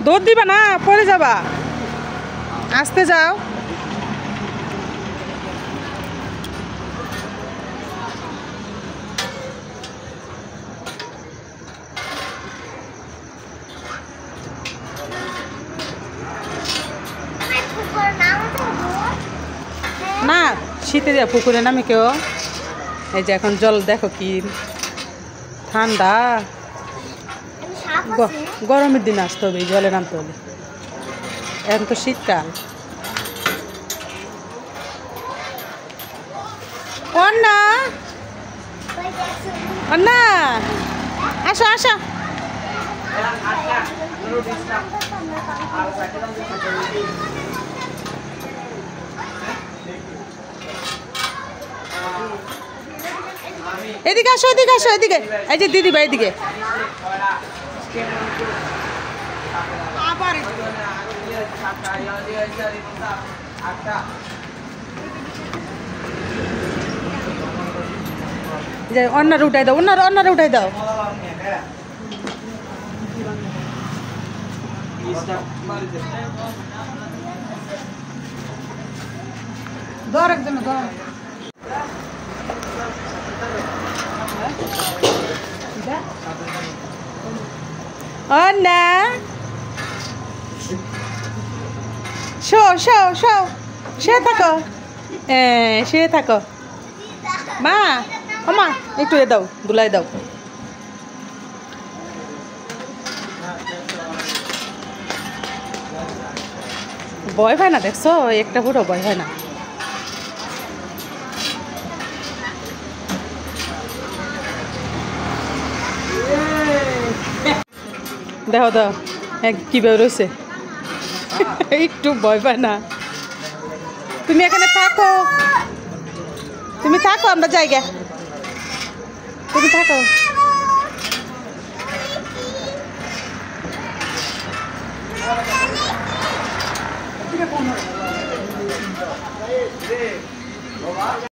দৌড় দিবা না, পড়ে যাবা। আস্তে যাও। না শীতে যা পুকুরে নামে কেউ। এই যে এখন জল দেখো কি ঠান্ডা। গরমের দিন আসতে হবে এই জলে নামতে হলে। এখন তো শীতকাল। অন্না অন্না আসো আসো। এদিকে আসো, এদিকে আসো, এদিকে। এই যে দিদি ভাই এদিকে। অন্যার উঠাই দাও, অন্যার উঠাই দাও। ধর একজন ধর। অন্না শো শো শো, শুয়ে থাকো, শুয়ে থাকো। মা ও মা একটু এ দাও, দুলাই দাও। ভয় হয় না দেখছো, একটা পুরো ভয় হয় না। দেখো দাও কিভাবে রয়েছে, একটু ভয় পায় না। তুমি এখানে থাকো, তুমি থাকো, আমরা যাই গে, তুমি থাকো।